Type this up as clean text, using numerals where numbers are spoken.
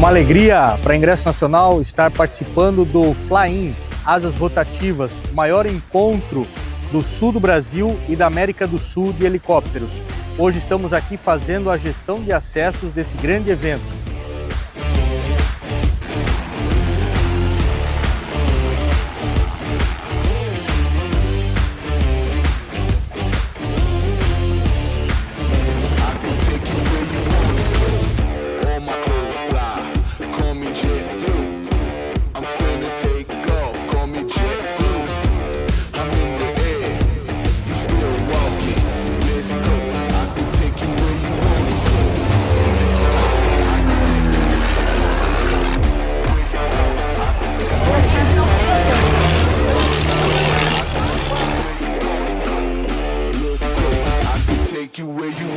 uma alegria para Ingresso Nacional estar participando do Fly In Asas Rotativas, o maior encontro do sul do Brasil e da América do Sul de helicópteros. Hoje estamos aqui fazendo a gestão de acessos desse grande evento. You where you